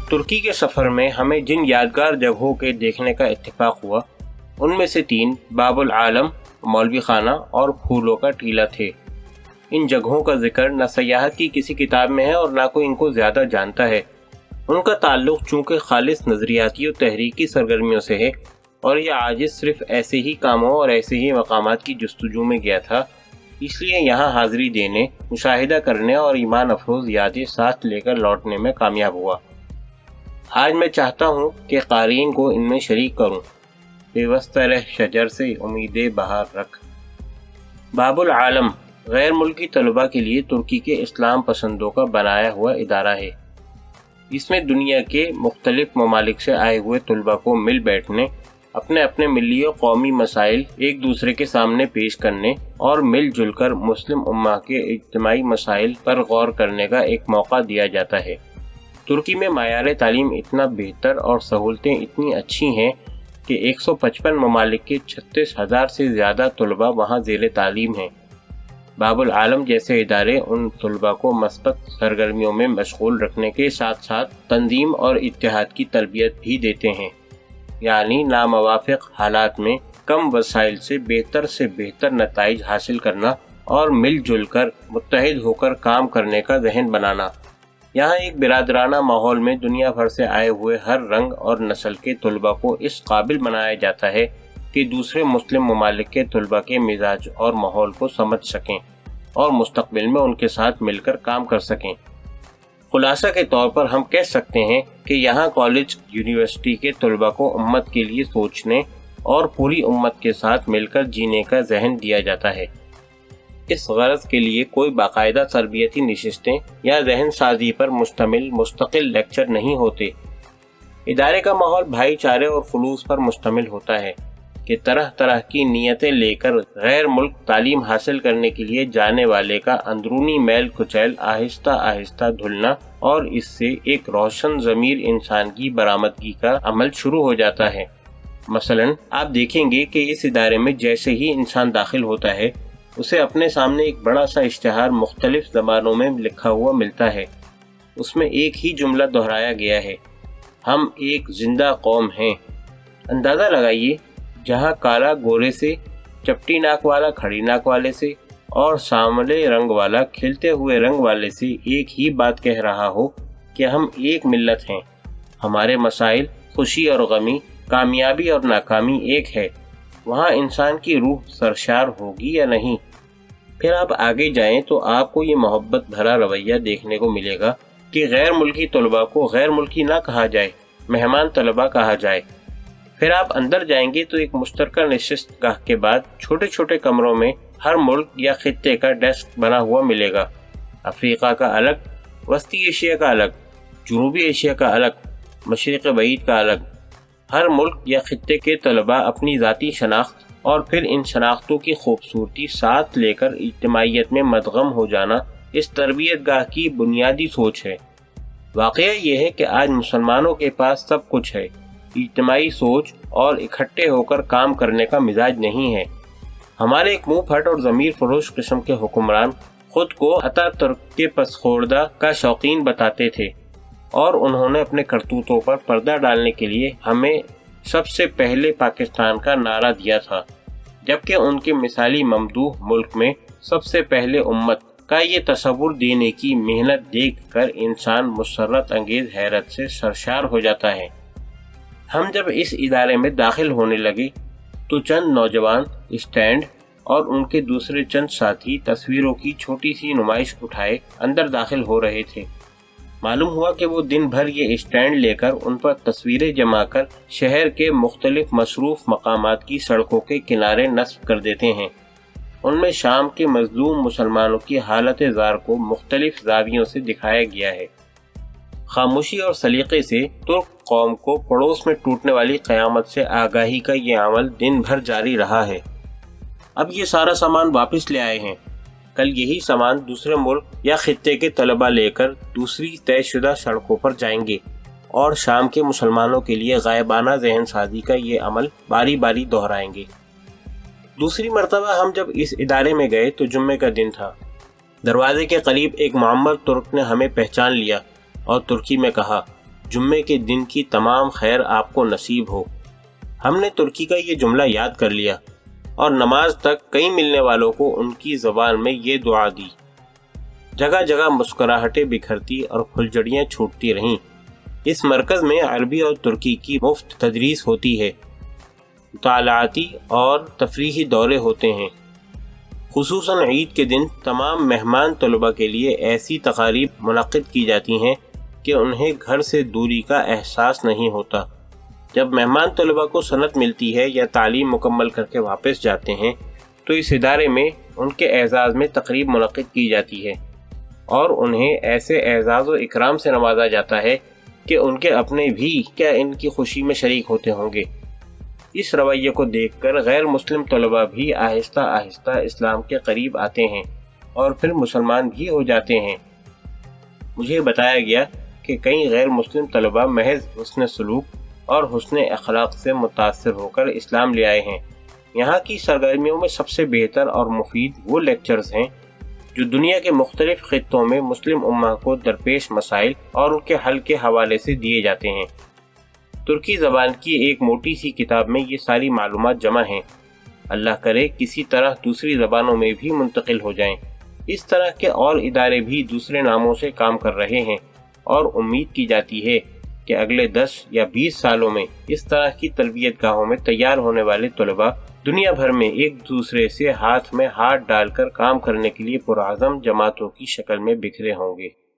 ترکی کے سفر میں ہمیں جن یادگار جگہوں کے دیکھنے کا اتفاق ہوا ان میں سے 3 باب العالم، مولوی خانہ اور پھولوں کا ٹیلہ تھے۔ ان جگہوں کا ذکر نہ سیاحت کی کسی کتاب میں ہے اور نہ کوئی ان کو زیادہ جانتا ہے۔ ان کا تعلق چونکہ خالص نظریاتی اور تحریکی سرگرمیوں سے ہے اور یہ عاجز صرف ایسے ہی کاموں اور ایسے ہی مقامات کی جستجو میں گیا تھا، اس لیے یہاں حاضری دینے، مشاہدہ کرنے اور ایمان افروز یادیں ساتھ لے کر لوٹنے میں کامیاب ہوا۔ آج میں چاہتا ہوں کہ قارئین کو ان میں شریک کروں۔ پیوستہ رہ شجر سے امید بہار رکھ۔ باب العالم غیر ملکی طلباء کے لیے ترکی کے اسلام پسندوں کا بنایا ہوا ادارہ ہے۔ اس میں دنیا کے مختلف ممالک سے آئے ہوئے طلباء کو مل بیٹھنے، اپنے اپنے ملی و قومی مسائل ایک دوسرے کے سامنے پیش کرنے اور مل جل کر مسلم امہ کے اجتماعی مسائل پر غور کرنے کا ایک موقع دیا جاتا ہے۔ ترکی میں معیار تعلیم اتنا بہتر اور سہولتیں اتنی اچھی ہیں کہ 155 ممالک کے 36,000 سے زیادہ طلباء وہاں زیر تعلیم ہیں۔ باب العالم جیسے ادارے ان طلباء کو مثبت سرگرمیوں میں مشغول رکھنے کے ساتھ ساتھ تنظیم اور اتحاد کی تربیت بھی دیتے ہیں، یعنی ناموافق حالات میں کم وسائل سے بہتر نتائج حاصل کرنا اور مل جل کر متحد ہو کر کام کرنے کا ذہن بنانا۔ یہاں ایک برادرانہ ماحول میں دنیا بھر سے آئے ہوئے ہر رنگ اور نسل کے طلباء کو اس قابل بنایا جاتا ہے کہ دوسرے مسلم ممالک کے طلباء کے مزاج اور ماحول کو سمجھ سکیں اور مستقبل میں ان کے ساتھ مل کر کام کر سکیں۔ خلاصہ کے طور پر ہم کہہ سکتے ہیں کہ یہاں کالج یونیورسٹی کے طلباء کو امت کے لیے سوچنے اور پوری امت کے ساتھ مل کر جینے کا ذہن دیا جاتا ہے۔ اس غرض کے لیے کوئی باقاعدہ تربیتی نشستیں یا ذہن سازی پر مشتمل مستقل لیکچر نہیں ہوتے۔ ادارے کا ماحول بھائی چارے اور خلوص پر مشتمل ہوتا ہے کہ طرح طرح کی نیتیں لے کر غیر ملک تعلیم حاصل کرنے کے لیے جانے والے کا اندرونی میل کچیل آہستہ آہستہ دھلنا اور اس سے ایک روشن ضمیر انسان کی برآمدگی کا عمل شروع ہو جاتا ہے۔ مثلاً آپ دیکھیں گے کہ اس ادارے میں جیسے ہی انسان داخل ہوتا ہے اسے اپنے سامنے ایک بڑا سا اشتہار مختلف زبانوں میں لکھا ہوا ملتا ہے۔ اس میں ایک ہی جملہ دہرایا گیا ہے، ہم ایک زندہ قوم ہیں۔ اندازہ لگائیے، جہاں کالا گورے سے، چپٹی ناک والا کھڑی ناک والے سے اور سانولے رنگ والا کھلتے ہوئے رنگ والے سے ایک ہی بات کہہ رہا ہو کہ ہم ایک ملت ہیں، ہمارے مسائل، خوشی اور غمی، کامیابی اور ناکامی ایک ہے، وہاں انسان کی روح سرشار ہوگی یا نہیں؟ پھر آپ آگے جائیں تو آپ کو یہ محبت بھرا رویہ دیکھنے کو ملے گا کہ غیر ملکی طلباء کو غیر ملکی نہ کہا جائے، مہمان طلباء کہا جائے۔ پھر آپ اندر جائیں گے تو ایک مشترکہ نشست گاہ کے بعد چھوٹے چھوٹے کمروں میں ہر ملک یا خطے کا ڈیسک بنا ہوا ملے گا۔ افریقہ کا الگ، وسطی ایشیا کا الگ، جنوبی ایشیا کا الگ، مشرق بعید کا الگ۔ ہر ملک یا خطے کے طلباء اپنی ذاتی شناخت اور پھر ان شناختوں کی خوبصورتی ساتھ لے کر اجتماعیت میں مدغم ہو جانا اس تربیت گاہ کی بنیادی سوچ ہے۔ واقعہ یہ ہے کہ آج مسلمانوں کے پاس سب کچھ ہے، اجتماعی سوچ اور اکٹھے ہو کر کام کرنے کا مزاج نہیں ہے۔ ہمارے ایک منہ پھٹ اور ضمیر فروش قسم کے حکمران خود کو اتا ترک کے پسخوردہ کا شوقین بتاتے تھے اور انہوں نے اپنے کرتوتوں پر پردہ ڈالنے کے لیے ہمیں سب سے پہلے پاکستان کا نعرہ دیا تھا، جبکہ ان کے مثالی ممدوح ملک میں سب سے پہلے امت کا یہ تصور دینے کی محنت دیکھ کر انسان مسرت انگیز حیرت سے سرشار ہو جاتا ہے۔ ہم جب اس ادارے میں داخل ہونے لگے تو چند نوجوان اسٹینڈ اور ان کے دوسرے چند ساتھی تصویروں کی چھوٹی سی نمائش اٹھائے اندر داخل ہو رہے تھے۔ معلوم ہوا کہ وہ دن بھر یہ اسٹینڈ لے کر ان پر تصویریں جما کر شہر کے مختلف مصروف مقامات کی سڑکوں کے کنارے نصب کر دیتے ہیں۔ ان میں شام کے مظلوم مسلمانوں کی حالت زار کو مختلف زاویوں سے دکھایا گیا ہے۔ خاموشی اور سلیقے سے ترک قوم کو پڑوس میں ٹوٹنے والی قیامت سے آگاہی کا یہ عمل دن بھر جاری رہا ہے۔ اب یہ سارا سامان واپس لے آئے ہیں، کل یہی سامان دوسرے ملک یا خطے کے طلباء لے کر دوسری طے شدہ سڑکوں پر جائیں گے اور شام کے مسلمانوں کے لیے غائبانہ ذہن سازی کا یہ عمل باری باری دہرائیں گے۔ دوسری مرتبہ ہم جب اس ادارے میں گئے تو جمعے کا دن تھا۔ دروازے کے قریب ایک معمر ترک نے ہمیں پہچان لیا اور ترکی میں کہا، جمعے کے دن کی تمام خیر آپ کو نصیب ہو۔ ہم نے ترکی کا یہ جملہ یاد کر لیا اور نماز تک کئی ملنے والوں کو ان کی زبان میں یہ دعا دی۔ جگہ جگہ مسکراہٹیں بکھرتی اور پھلجھڑیاں چھوٹتی رہیں۔ اس مرکز میں عربی اور ترکی کی مفت تدریس ہوتی ہے، مطالعاتی اور تفریحی دورے ہوتے ہیں۔ خصوصاً عید کے دن تمام مہمان طلباء کے لیے ایسی تقاریب منعقد کی جاتی ہیں کہ انہیں گھر سے دوری کا احساس نہیں ہوتا۔ جب مہمان طلباء کو سند ملتی ہے یا تعلیم مکمل کر کے واپس جاتے ہیں تو اس ادارے میں ان کے اعزاز میں تقریب منعقد کی جاتی ہے اور انہیں ایسے اعزاز و اکرام سے نوازا جاتا ہے کہ ان کے اپنے بھی کیا ان کی خوشی میں شریک ہوتے ہوں گے۔ اس رویے کو دیکھ کر غیر مسلم طلباء بھی آہستہ آہستہ اسلام کے قریب آتے ہیں اور پھر مسلمان بھی ہو جاتے ہیں۔ مجھے بتایا گیا کہ کئی غیر مسلم طلباء محض حسن سلوک اور حسن اخلاق سے متاثر ہو کر اسلام لے آئے ہیں۔ یہاں کی سرگرمیوں میں سب سے بہتر اور مفید وہ لیکچرز ہیں جو دنیا کے مختلف خطوں میں مسلم امہ کو درپیش مسائل اور ان کے حل کے حوالے سے دیے جاتے ہیں۔ ترکی زبان کی ایک موٹی سی کتاب میں یہ ساری معلومات جمع ہیں۔ اللہ کرے کسی طرح دوسری زبانوں میں بھی منتقل ہو جائیں۔ اس طرح کے اور ادارے بھی دوسرے ناموں سے کام کر رہے ہیں اور امید کی جاتی ہے کہ اگلے 10 یا 20 سالوں میں اس طرح کی تربیت گاہوں میں تیار ہونے والے طلباء دنیا بھر میں ایک دوسرے سے ہاتھ میں ہاتھ ڈال کر کام کرنے کے لیے پرعزم جماعتوں کی شکل میں بکھرے ہوں گے۔